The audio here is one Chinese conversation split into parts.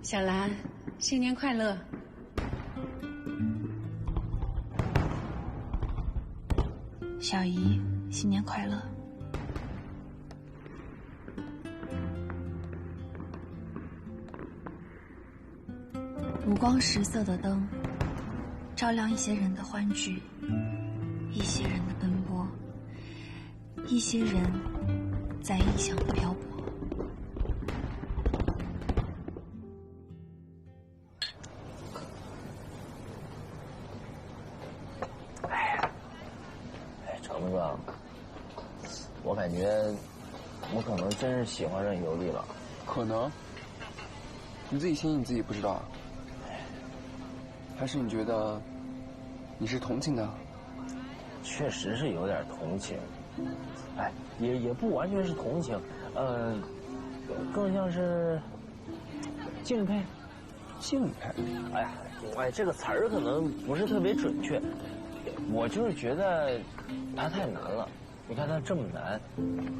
小兰，新年快乐！小姨，新年快乐！五光十色的灯，照亮一些人的欢聚，一些人的奔波，一些人在异乡漂泊。橙子，我感觉我可能真是喜欢上尤丽了。可能？你自己心里你自己不知道啊？还是你觉得你是同情的？确实是有点同情，哎，也不完全是同情，更像是敬佩。敬佩？哎，这个词儿可能不是特别准确，我就是觉得他太难了。你看他这么难，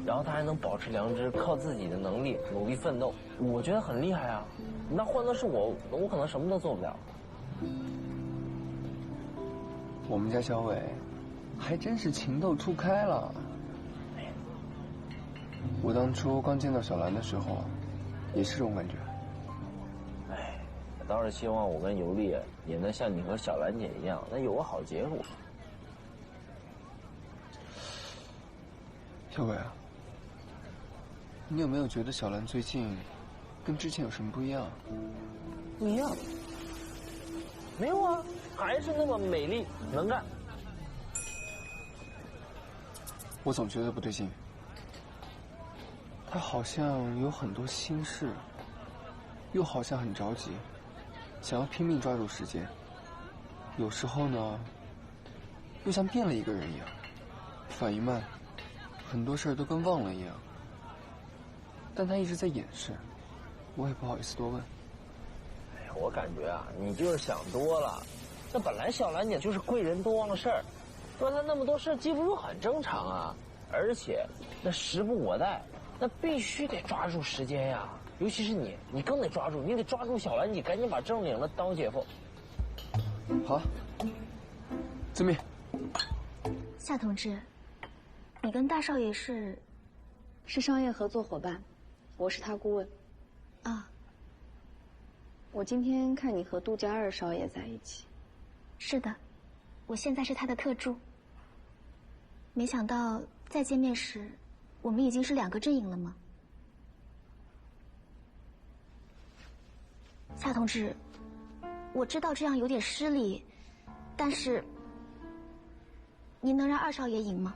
然后他还能保持良知，靠自己的能力努力奋斗，我觉得很厉害啊。那换作是我可能什么都做不了。我们家小伟还真是情窦初开了。我当初刚见到小兰的时候，也是这种感觉。哎，倒是希望我跟尤丽也能像你和小兰姐一样，能有个好结果。小伟啊，你有没有觉得小兰最近跟之前有什么不一样？不一样？没有啊，还是那么美丽能干。我总觉得不对劲，她好像有很多心事，又好像很着急，想要拼命抓住时间。有时候呢，又像变了一个人一样，反应慢，很多事儿都跟忘了一样。但她一直在掩饰，我也不好意思多问。哎呀，我感觉啊，你就是想多了。那本来小兰姐就是贵人多忘事儿，说她那么多事记不住很正常啊。而且那时不我待，那必须得抓住时间呀。尤其是你更得抓住，你得抓住小兰姐，赶紧把证领了当姐夫。好，遵命。夏同志，你跟大少爷是商业合作伙伴，我是他顾问。啊，我今天看你和杜家二少爷在一起。是的，我现在是他的特助。没想到再见面时，我们已经是两个阵营了吗？夏同志，我知道这样有点失礼，但是您能让二少爷赢吗？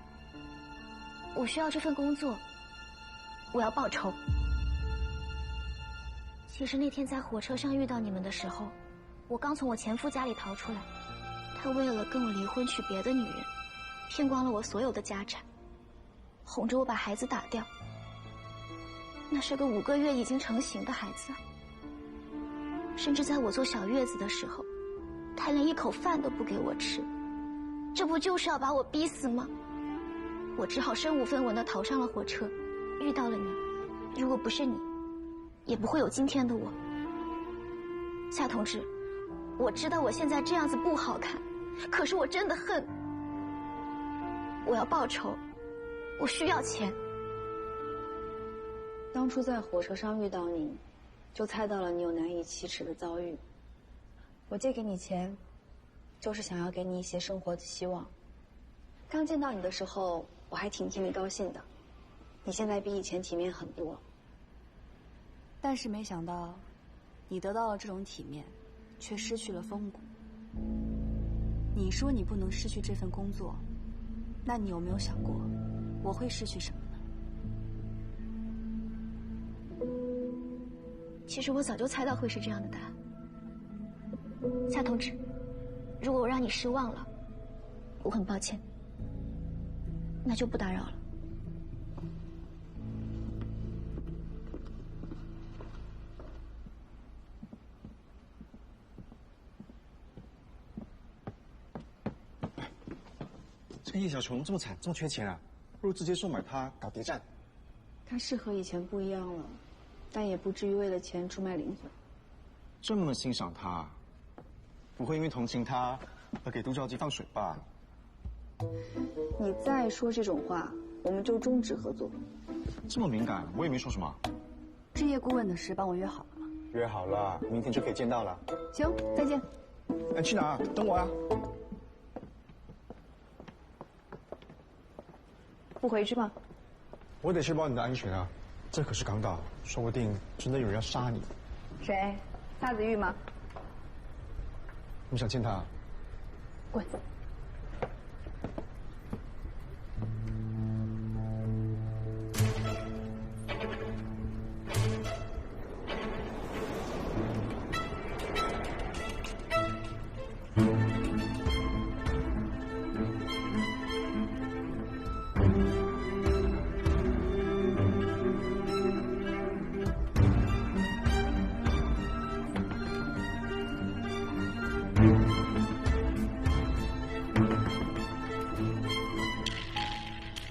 我需要这份工作，我要报仇。其实那天在火车上遇到你们的时候，我刚从我前夫家里逃出来，他为了跟我离婚娶别的女人，骗光了我所有的家产，哄着我把孩子打掉。那是个5个月已经成型的孩子，甚至在我坐小月子的时候，他连一口饭都不给我吃，这不就是要把我逼死吗？我只好身无分文地逃上了火车，遇到了你。如果不是你，也不会有今天的我。夏同志，我知道我现在这样子不好看，可是我真的恨。我要报仇，我需要钱。当初在火车上遇到你，就猜到了你有难以启齿的遭遇。我借给你钱，就是想要给你一些生活的希望。刚见到你的时候，我还挺替你高兴的，你现在比以前体面很多。但是没想到，你得到了这种体面，却失去了风骨。你说你不能失去这份工作，那你有没有想过，我会失去什么呢？其实我早就猜到会是这样的答案。夏同志，如果我让你失望了，我很抱歉，那就不打扰了。这叶小琼这么惨，这么缺钱啊，不如直接收买她搞谍战。他是和以前不一样了，但也不至于为了钱出卖灵魂。这么欣赏他，不会因为同情他而给杜兆基放水吧？你再说这种话，我们就终止合作。这么敏感，我也没说什么。置业顾问的事帮我约好了吗？约好了，明天就可以见到了。行，再见。哎，去哪儿？等我啊！不回去吗？我得确保你的安全啊！这可是港岛，说不定真的有人要杀你。谁？夏子玉吗？你想见他？滚！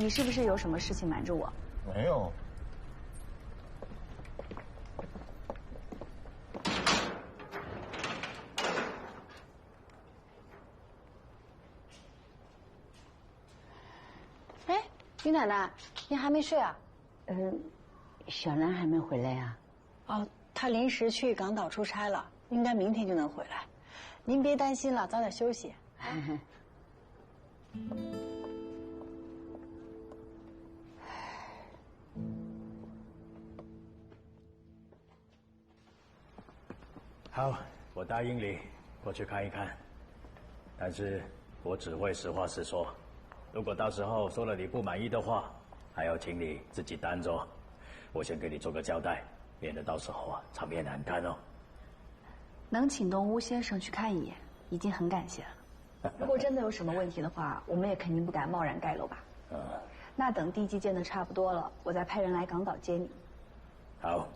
你是不是有什么事情瞒着我？没有。哎，于奶奶，你还没睡啊？小兰还没回来呀？哦，她临时去港岛出差了，应该明天就能回来。您别担心了，早点休息。好，我答应你过去看一看，但是我只会实话实说。如果到时候说了你不满意的话，还要请你自己担着。我先给你做个交代，免得到时候场面难看哦。能请动巫先生去看一眼，已经很感谢了。如果真的有什么问题的话，我们也肯定不敢贸然盖楼吧。那等地基建的差不多了，我再派人来港岛接你。好，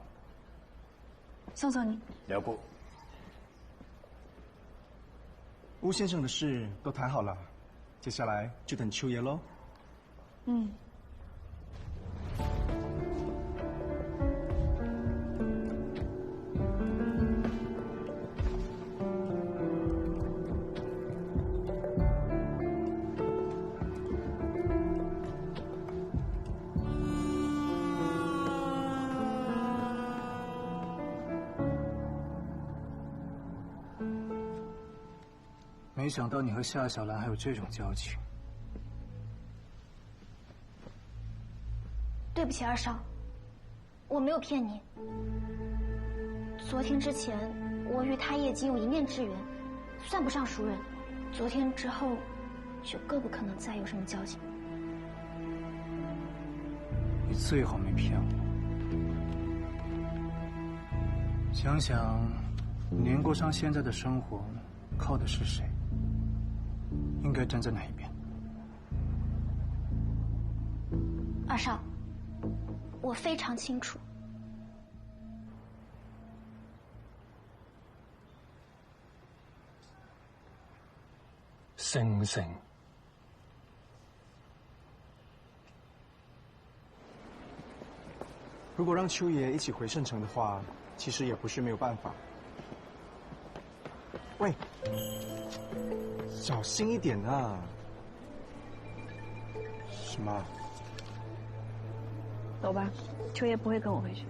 送送你。留步。巫先生的事都谈好了，接下来就等秋爷喽。没想到你和夏小兰还有这种交情。对不起，二少，我没有骗你。昨天之前，我与他也仅有一面之缘，算不上熟人。昨天之后，就更不可能再有什么交情。你最好没骗我。想想，你能过上现在的生活，靠的是谁？应该站在哪一边？二少，我非常清楚。星星，如果让秋爷一起回圣城的话，其实也不是没有办法。喂，小心一点啊！什么？走吧，秋叶不会跟我回去。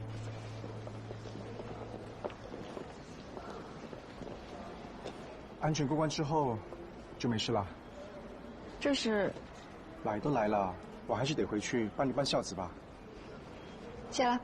安全过关之后，就没事了。这是，来都来了，我还是得回去帮你办孝子吧。谢了。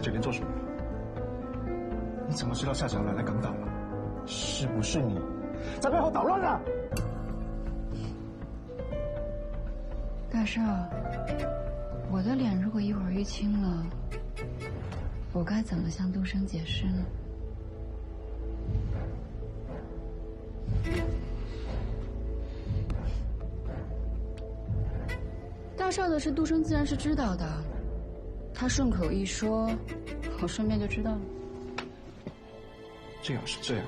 酒店做什么？你怎么知道夏小兰来港岛了？是不是你在背后捣乱了？大少，我的脸如果一会儿淤青了，我该怎么向杜生解释呢？大少的事，杜生自然是知道的。他顺口一说，我顺便就知道了。最好是这样，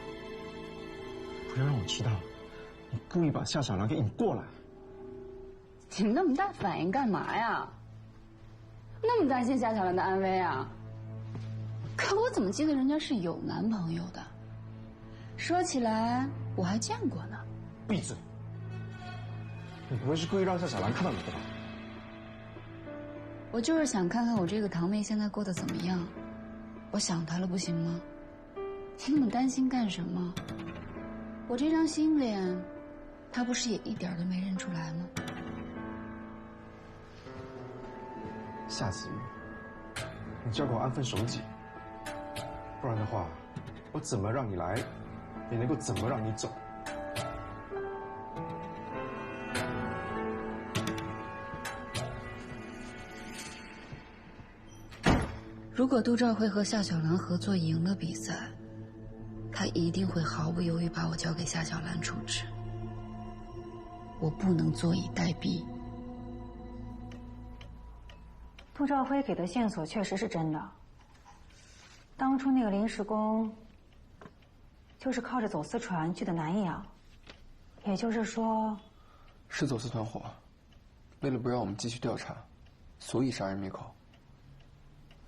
不要让我知道你故意把夏小兰给引过来。你那么大反应干嘛呀？那么担心夏小兰的安危啊？可我怎么记得人家是有男朋友的？说起来我还见过呢。闭嘴！你不会是故意让夏小兰看到你的吧？我就是想看看我这个堂妹现在过得怎么样。我想她了，不行吗？你那么担心干什么？我这张新脸，她不是也一点都没认出来吗？夏子玉，你就要给我安分守己，不然的话，我怎么让你来，也能够怎么让你走。如果杜兆辉和夏小兰合作赢了比赛，他一定会毫不犹豫把我交给夏小兰处置。我不能坐以待毙。杜兆辉给的线索确实是真的。当初那个临时工，就是靠着走私船去的南洋，也就是说，是走私团伙，为了不让我们继续调查，所以杀人灭口。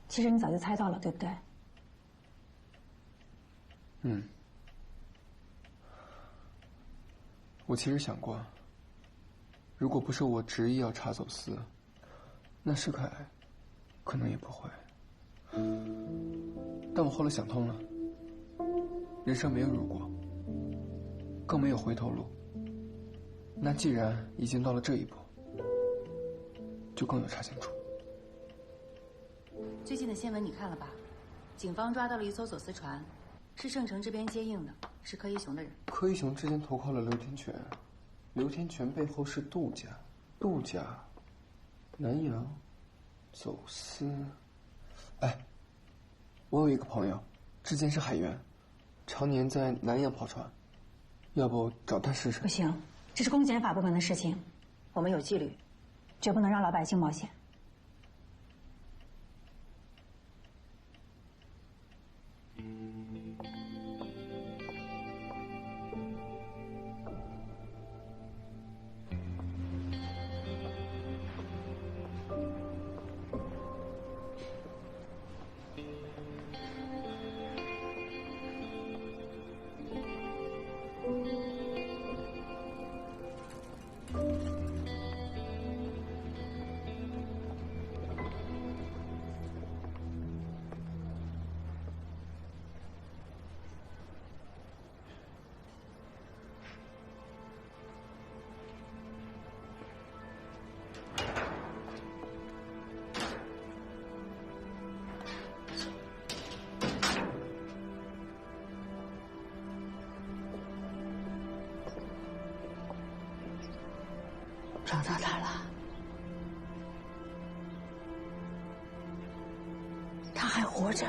其实你早就猜到了，对不对？嗯，我其实想过，如果不是我执意要查走私，那世凯可能也不会。但我后来想通了，人生没有如果，更没有回头路。那既然已经到了这一步，就更要查清楚。最近的新闻你看了吧？警方抓到了一艘走私船，是盛城这边接应的，是柯一雄的人。柯一雄之前投靠了刘天全，刘天全背后是杜家，杜家，南洋，走私。哎，我有一个朋友，之前是海员，常年在南洋跑船，要不找他试试？不行，这是公检法部门的事情，我们有纪律，绝不能让老百姓冒险。找到他了，他还活着。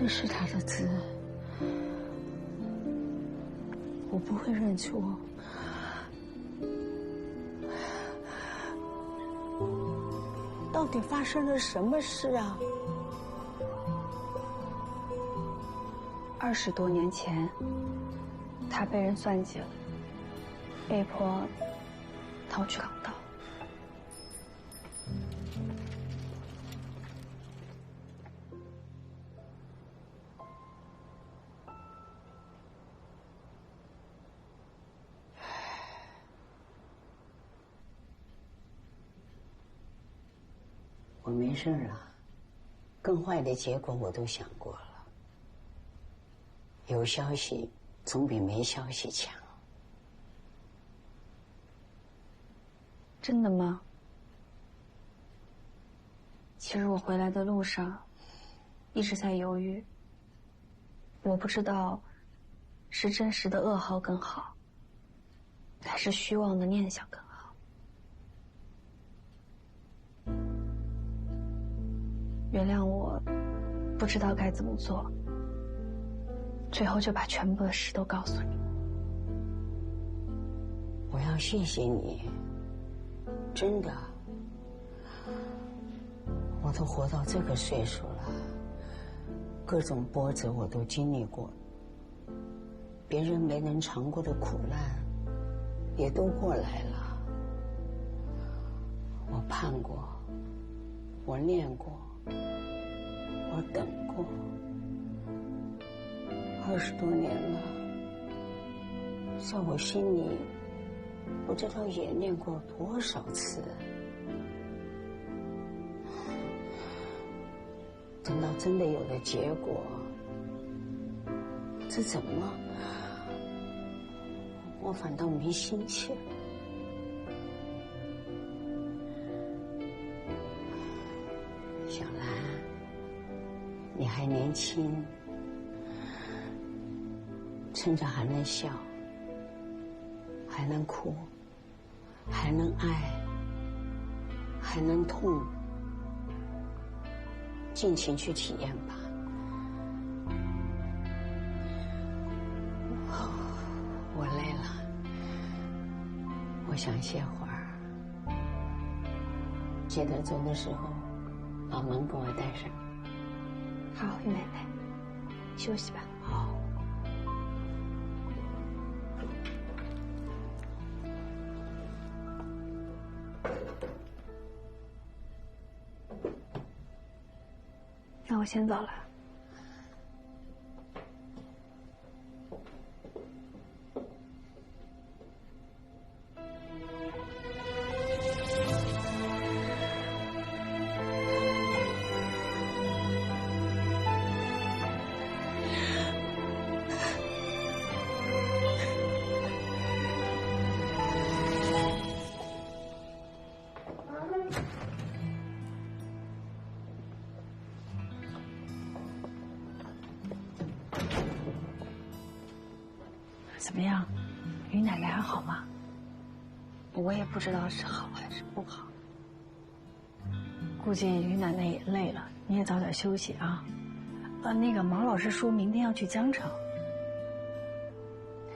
这是他的字，我不会认错。到底发生了什么事啊？20多年前，他被人算计了，被迫逃去港岛。我没事啊，更坏的结果我都想过了。有消息总比没消息强。真的吗？其实我回来的路上一直在犹豫，我不知道是真实的噩耗更好，还是虚妄的念想更好。原谅我，不知道该怎么做，最后就把全部的事都告诉你。我要谢谢你，真的，我都活到这个岁数了，各种波折我都经历过，别人没能尝过的苦难，也都过来了。我盼过，我念过，我等过，20多年了，在我心里，不知道演练过多少次。等到真的有了结果，这怎么，我反倒没心气了。小兰，你还年轻，趁着还能笑，还能哭，还能爱，还能痛，尽情去体验吧。我累了，我想歇会儿。记得走的时候把门给我带上。好，玉奶奶，休息吧。好。那我先走了。怎么样，于奶奶还好吗？我也不知道是好还是不好。估计于奶奶也累了，你也早点休息啊。那个毛老师说明天要去江城。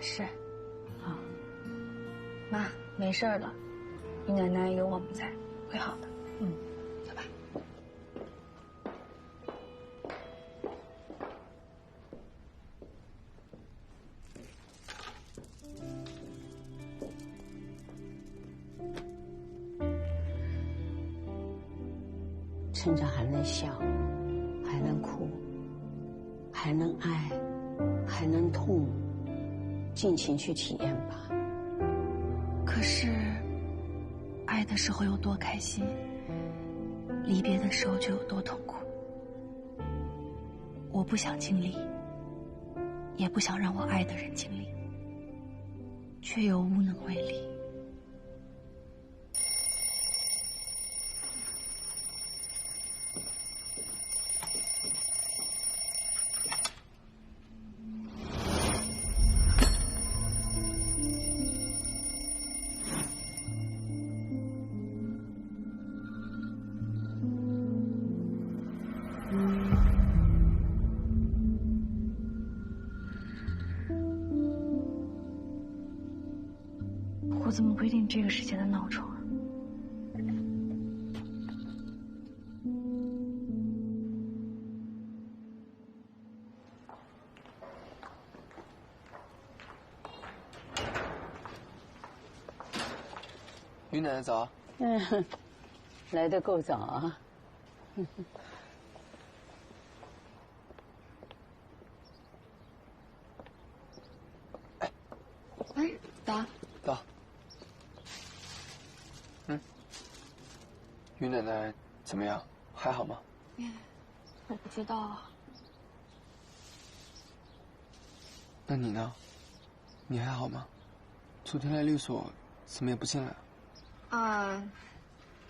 是，啊，妈，没事了，于奶奶有我们在，会好的。嗯，走吧。趁着还能笑，还能哭，还能爱，还能痛，尽情去体验吧。可是，爱的时候有多开心，离别的时候就有多痛苦。我不想经历，也不想让我爱的人经历，却又无能为力。我怎么不一定这个世界的闹钟啊？于奶奶早。来得够早啊。哎，早。早。于奶奶怎么样？还好吗？我不知道啊。那你呢？你还好吗？昨天来律所，怎么也不进来？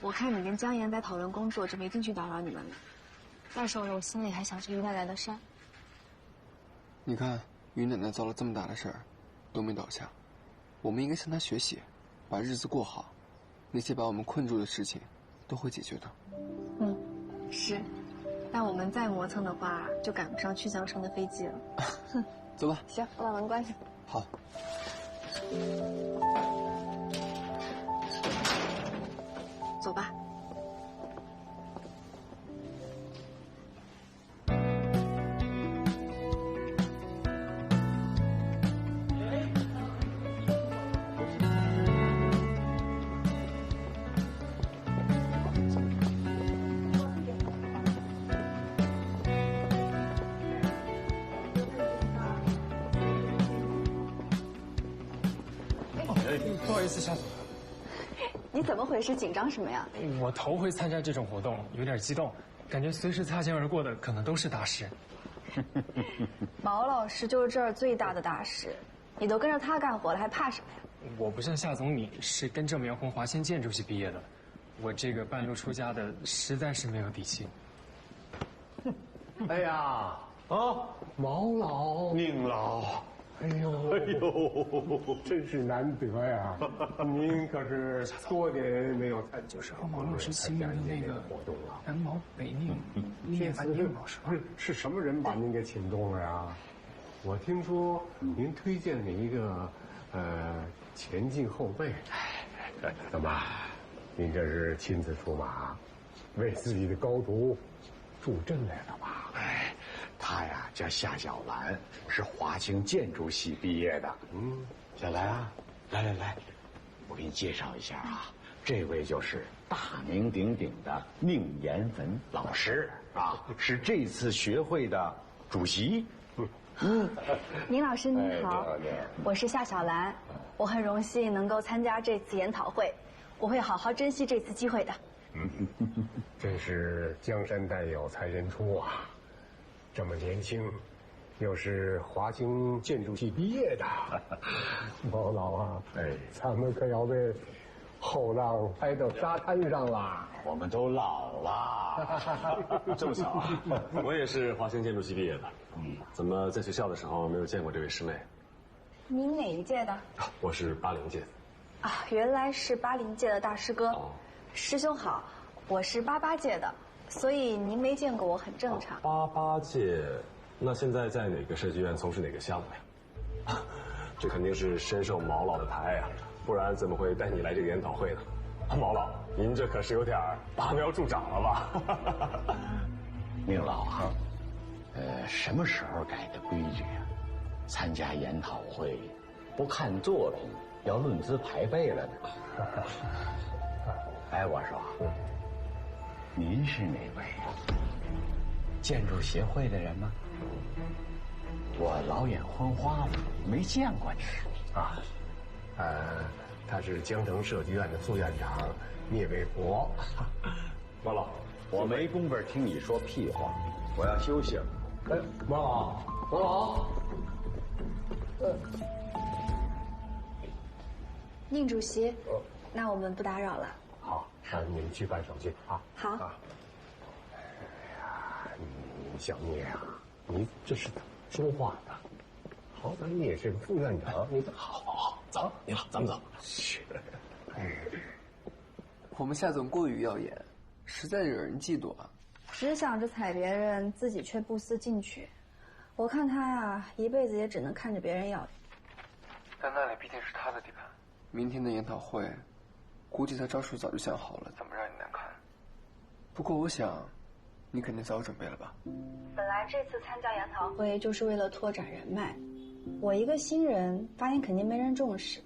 我看你跟江岩在讨论工作，就没进去打扰你们了。再说了，我心里还想着于奶奶的事儿。你看，于奶奶遭了这么大的事儿，都没倒下。我们应该向她学习，把日子过好。那些把我们困住的事情，都会解决的。是。但我们再磨蹭的话，就赶不上去江城的飞机了。走吧。行，我把门关上。好。走吧。不好意思，夏总。你怎么回事？紧张什么呀？我头回参加这种活动，有点激动，感觉随时擦肩而过的可能都是大师。毛老师就是这儿最大的大师，你都跟着他干活了，还怕什么呀？我不像夏总你是跟着苗红华先建筑系毕业的，我这个半路出家的实在是没有底气。哎呀，毛老、宁老。哎呦，真是难得呀！您可是多年没有参加，就是和毛老师亲密的那个活动了。南毛北宁聂凡宁老师，是什么人把您给请动了呀？我听说您推荐了一个前进后辈，怎么，您这是亲自出马，为自己的高徒助阵来了吧？他呀叫夏小兰，是华清建筑系毕业的。小兰啊，来，我给你介绍一下啊，这位就是大名鼎鼎的宁延坟老师啊，是这次学会的主席。宁老师你好，我是夏小兰，我很荣幸能够参加这次研讨会，我会好好珍惜这次机会的。真是江山代有才人出啊！这么年轻，又是华清建筑系毕业的，毛老啊，咱们可要被后浪拍到沙滩上了。我们都老了，这么巧啊！我也是华清建筑系毕业的。怎么在学校的时候没有见过这位师妹？您哪一届的？我是80届。原来是80届的大师哥。师兄好，我是88届的。所以您没见过我很正常。88届，那现在在哪个设计院从事哪个项目呀？这肯定是深受毛老的抬爱呀，不然怎么会带你来这个研讨会呢？毛老，您这可是有点拔苗助长了吧？宁老啊，什么时候改的规矩啊？参加研讨会，不看作品，要论资排辈了呢。哎，我说。您是哪位啊？建筑协会的人吗？我老眼昏花了，没见过你他是江城设计院的副院长聂卫国。毛老，我没工夫听你说屁话，我要休息了。毛老，宁主席，那我们不打扰了。好，你们去办手续啊。好。哎呀，你小聂啊，你这是怎么说话的？好歹你也是个副院长，你好，走，宁老，咱们走。是。我们夏总过于耀眼，实在惹人嫉妒啊。只想着踩别人，自己却不思进取。我看他呀，一辈子也只能看着别人耀眼。但那里毕竟是他的地盘。明天的研讨会。估计他招数早就想好了，怎么让你难看。不过我想，你肯定早准备了吧？本来这次参加研讨会就是为了拓展人脉，我一个新人，发现肯定没人重视。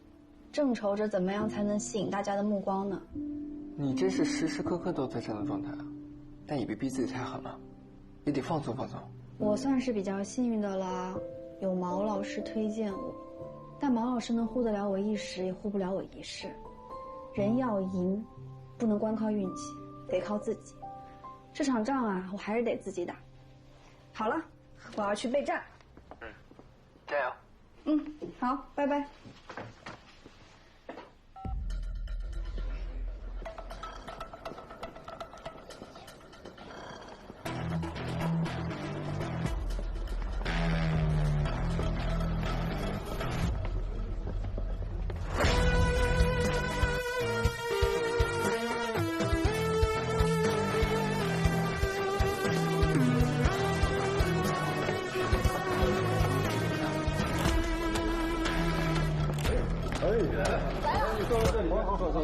正愁着怎么样才能吸引大家的目光呢。你真是时时刻刻都在这样的状态啊，但也别逼自己太狠了，也得放松放松。我算是比较幸运的啦，有毛老师推荐我，但毛老师能护得了我一时，也护不了我一世。人要赢，不能光靠运气，得靠自己。这场仗啊，我还是得自己打。好了，我要去备战。加油。好，拜拜。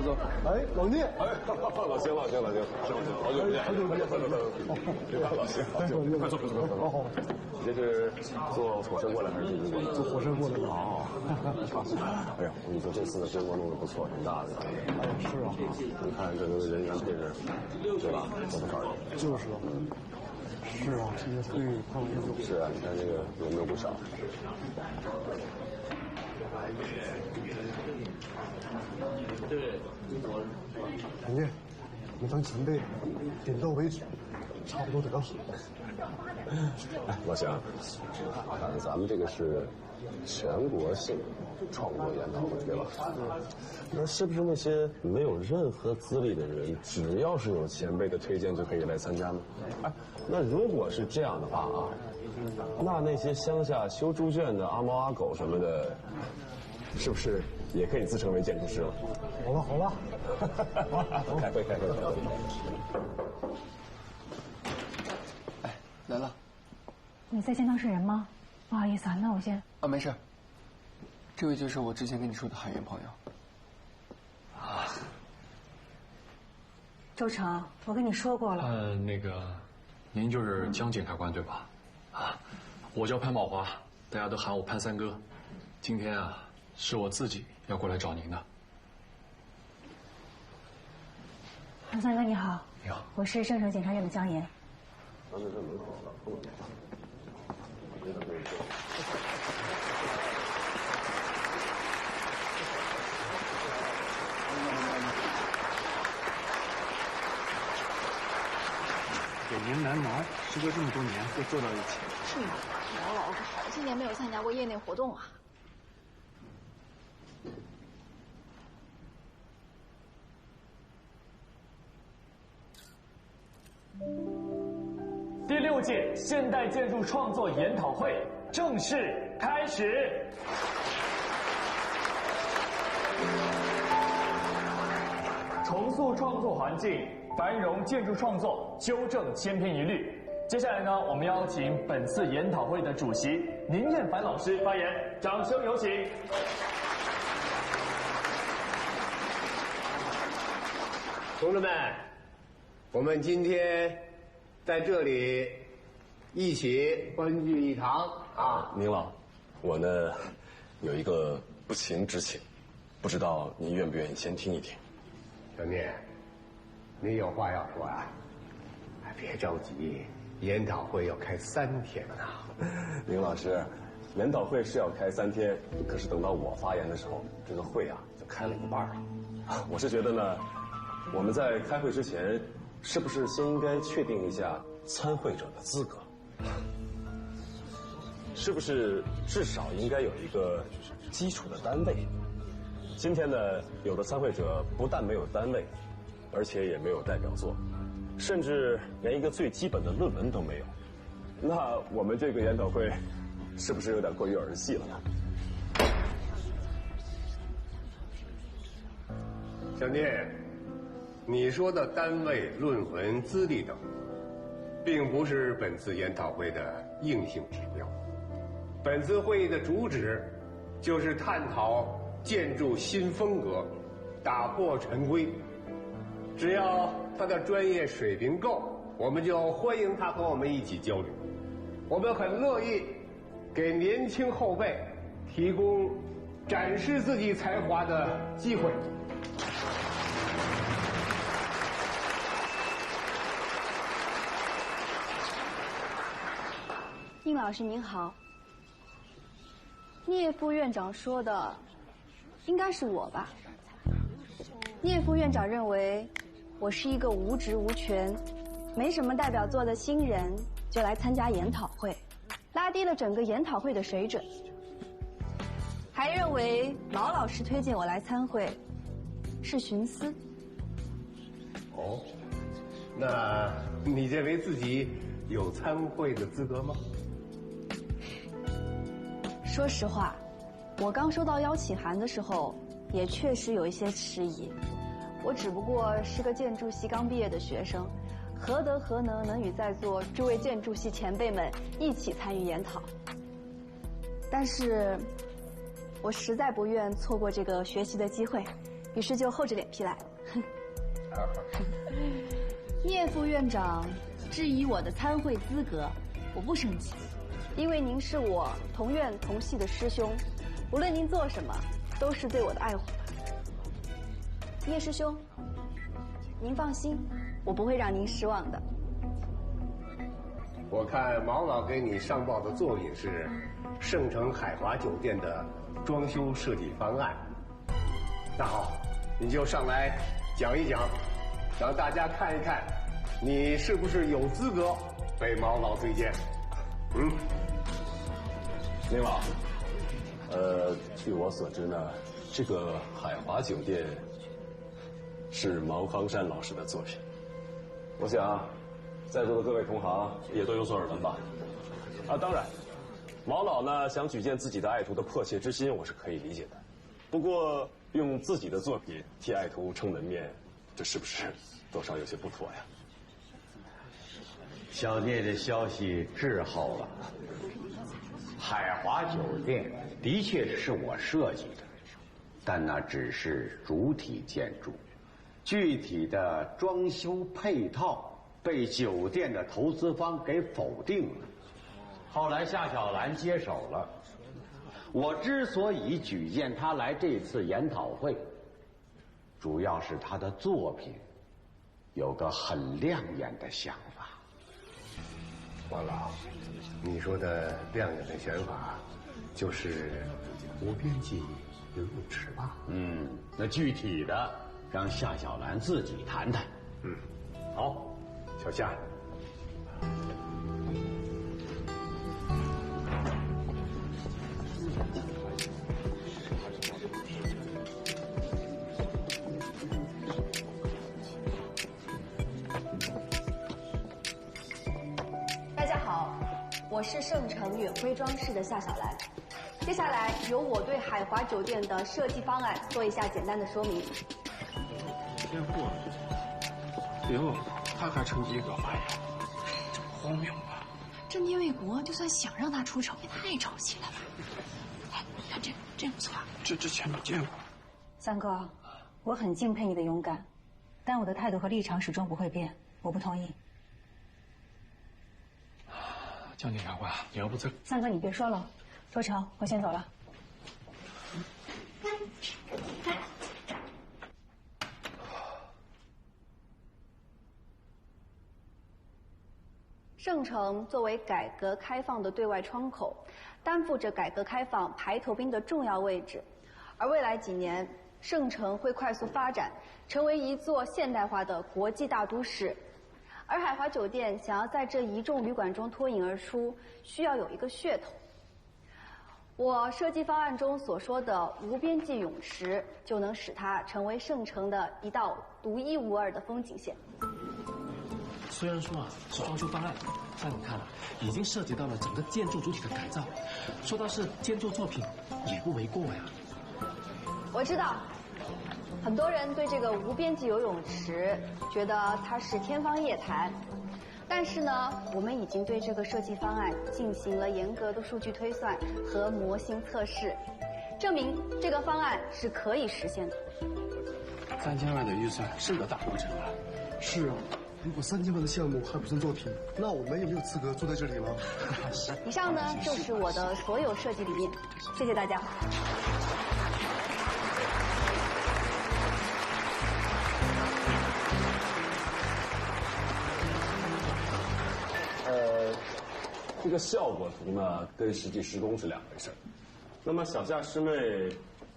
走，哎，老聂，哎，老邢，好久不见，好久不见，老邢，快坐，好。你这是坐火车过来还是坐过来？坐火车过来的。好。哎呀，我跟你说，这次的规模弄得不错，挺大的。是啊。你看这个人员配置，对吧？有不少人。就是啊。是啊，这个会看不是啊，你看这个人都不少。老聂，我们当前辈，点到为止，差不多得了。哎，老邢，咱们这个是全国性创作研讨会，对吧？那是不是那些没有任何资历的人，只要是有前辈的推荐就可以来参加呢？哎，那如果是这样的话啊，那些乡下修猪圈的阿猫阿狗什么的，是不是也可以自称为建筑师了？好了，开会。哎，来了。你在见当事人吗？不好意思啊，那我先。啊，没事。这位就是我之前跟你说的海员朋友。啊。周成，我跟你说过了。那个，您就是江检察官对吧？啊，我叫潘宝华，大家都喊我潘三哥。今天啊，是我自己要过来找您的。潘三哥你好。你好。我是圣城检察院的江岩。给您难难，时隔这么多年又坐到一起。是吗？毛老师好些年没有参加过业内活动啊。第6届现代建筑创作研讨会正式开始。重塑创作环境，繁荣建筑创作，纠正千篇一律。接下来呢，我们邀请本次研讨会的主席宁艳凡老师发言，掌声有请。同志们，我们今天在这里一起欢聚一堂啊！宁老，我呢有一个不情之请，不知道您愿不愿意先听一听？小聂，你有话要说啊？别着急，研讨会要开3天呢。宁老师，研讨会是要开3天，可是等到我发言的时候，这个会啊就开了一半了。我是觉得呢，我们在开会之前，是不是先应该确定一下参会者的资格？是不是至少应该有一个基础的单位？今天呢，有的参会者不但没有单位，而且也没有代表作，甚至连一个最基本的论文都没有。那我们这个研讨会，是不是有点过于儿戏了呢？小聂，你说的单位、论文、资历等，并不是本次研讨会的硬性指标。本次会议的主旨就是探讨建筑新风格，打破陈规。只要他的专业水平够，我们就欢迎他和我们一起交流。我们很乐意给年轻后辈提供展示自己才华的机会。应老师您好，聂副院长说的应该是我吧？聂副院长认为我是一个无职无权、没什么代表作的新人，就来参加研讨会，拉低了整个研讨会的水准。还认为毛老师推荐我来参会是徇私。哦，那你认为自己有参会的资格吗？说实话，我刚收到邀请函的时候，也确实有一些迟疑。我只不过是个建筑系刚毕业的学生，何德何能与在座诸位建筑系前辈们一起参与研讨？但是，我实在不愿错过这个学习的机会，于是就厚着脸皮来了。聂副院长质疑我的参会资格，我不生气。因为您是我同院同系的师兄，无论您做什么，都是对我的爱护吧。聂师兄，您放心，我不会让您失望的。我看毛老给你上报的作品是盛城海华酒店的装修设计方案。那好，你就上来讲一讲，让大家看一看，你是不是有资格被毛老推荐。林老，据我所知呢，这个海华酒店是毛康山老师的作品。我想，在座的各位同行也都有所耳闻吧？啊，当然，毛老呢想举荐自己的爱徒的迫切之心，我是可以理解的。不过，用自己的作品替爱徒撑门面，这是不是多少有些不妥呀？小聂的消息滞后了。海华酒店的确是我设计的，但那只是主体建筑，具体的装修配套被酒店的投资方给否定了。后来夏小兰接手了。我之所以举荐他来这次研讨会，主要是他的作品有个很亮眼的想法。王老，你说的亮眼的想法，就是无边际游泳池吧？那具体的让夏小兰自己谈谈。好，小夏。我是盛城远辉装饰的夏小兰，接下来由我对海华酒店的设计方案做一下简单的说明。天货，哟，他还成一个，哎呀，这么荒谬啊！这聂卫国就算想让他出丑，也太着急了吧？哎，你看这不错，这之前没见过。三哥，我很敬佩你的勇敢，但我的态度和立场始终不会变，我不同意。江检察官，你要不再……三哥，你别说了，周成，我先走了。盛城作为改革开放的对外窗口，担负着改革开放排头兵的重要位置。而未来几年，盛城会快速发展，成为一座现代化的国际大都市。而海华酒店想要在这一众旅馆中脱颖而出，需要有一个噱头。我设计方案中所说的无边际泳池，就能使它成为盛城的一道独一无二的风景线。虽然说是装修方案，但你看已经涉及到了整个建筑主体的改造，说到是建筑作品，也不为过呀。我知道。很多人对这个无边际游泳池觉得它是天方夜谭，但是呢，我们已经对这个设计方案进行了严格的数据推算和模型测试，证明这个方案是可以实现的。3000万的预算是个大工程啊！是啊，如果3000万的项目还不成作品，那我们也没有资格坐在这里了。以上呢就是我的所有设计理念，谢谢大家。个效果图呢，跟实际施工是两回事。那么小夏师妹，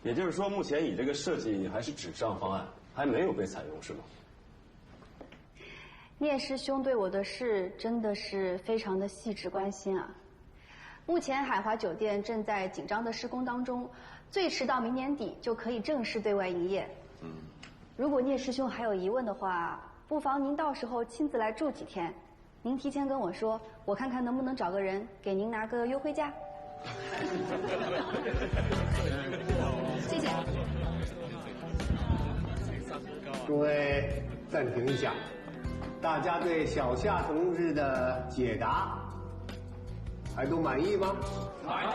也就是说，目前你这个设计还是纸上方案，还没有被采用，是吗？聂师兄对我的事真的是非常的细致关心啊。目前海华酒店正在紧张的施工当中，最迟到明年底就可以正式对外营业。如果聂师兄还有疑问的话，不妨您到时候亲自来住几天，您提前跟我说，我看看能不能找个人给您拿个优惠价。谢谢。诸位暂停一下，大家对小夏同志的解答还都满意吗？满意。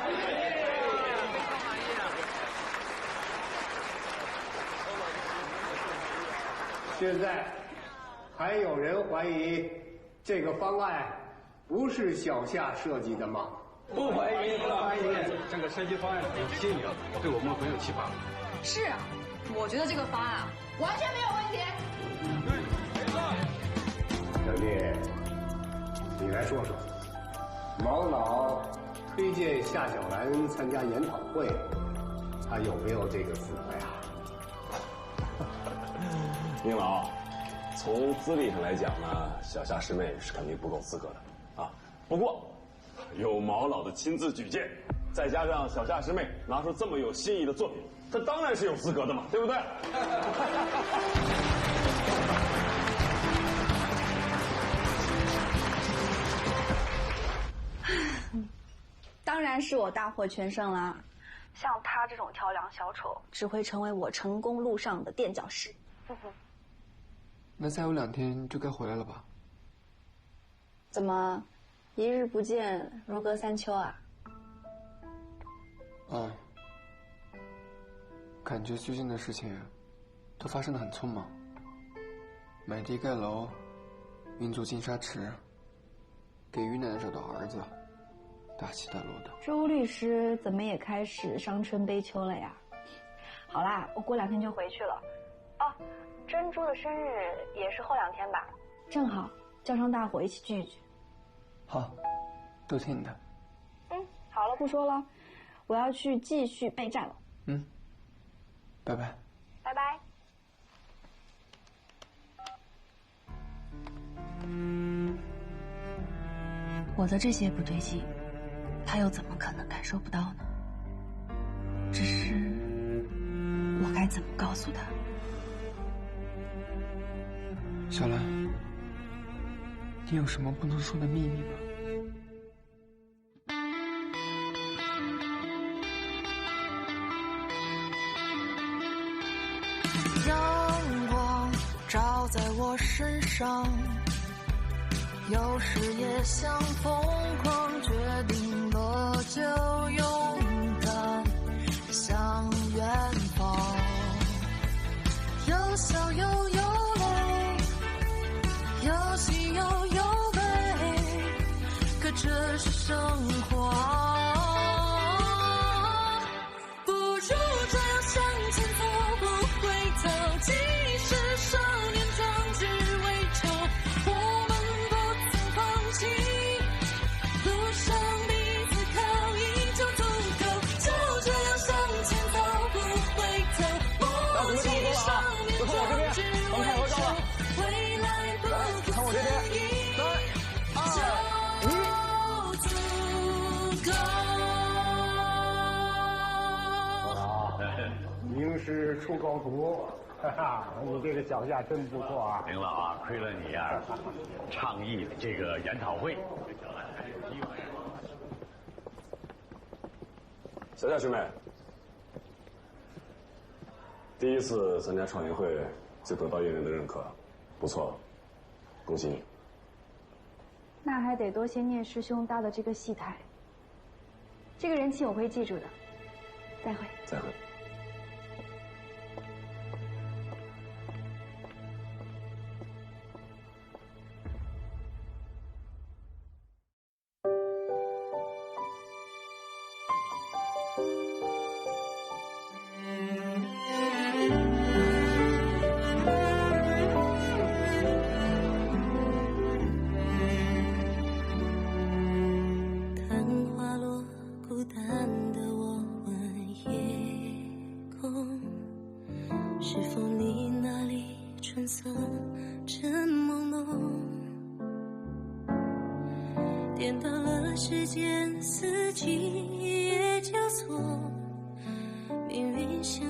现在还有人怀疑这个方案不是小夏设计的吗？不怀疑，不怀疑。这个设计方案有新颖，对我们很有启发。是啊，我觉得这个方案完全没有问题。小弟，你来说说，毛老推荐夏小兰参加研讨会，他有没有这个资格呀？宁老，从资历上来讲呢，小夏师妹是肯定不够资格的啊。不过，有毛老的亲自举荐，再加上小夏师妹拿出这么有新意的作品，她当然是有资格的嘛，对不对？当然是我大获全胜啦！像他这种跳梁小丑，只会成为我成功路上的垫脚石。那再有2天就该回来了吧？怎么，一日不见如隔3秋啊？感觉最近的事情都发生得很匆忙，买地盖楼，运作金沙池，给于奶奶找到儿子，大起大落的。周律师怎么也开始伤春悲秋了呀？好啦，我过2天就回去了。哦，珍珠的生日也是后2天吧？正好叫上大伙一起聚一聚。好，都听你的。好了，不说了，我要去继续备战了。拜拜。拜拜。我的这些不对劲，他又怎么可能感受不到呢？只是我该怎么告诉他？小兰，你有什么不能说的秘密吗？阳光照在我身上，有时也想疯狂，决定了就勇敢向远方，有笑又有泪，有喜又有悲，可这是生活，不如这样向前走，不回头，即使少年壮志未酬，我们不曾放弃，路上彼此靠依就足够，就这样向前走，不回头，默契少年壮志未酬，未来不可思议，就足够。名师出高徒，哈哈，你这个小夏真不错啊！林老啊，亏了你呀，倡议这个研讨会。小夏师妹，第一次参加创业会就得到业内的认可，不错，恭喜你。那还得多谢聂师兄搭的这个戏台，这个人情我会记住的。再会。再会。是否你那里春色正朦胧？颠倒了时间，四季也交错，命运像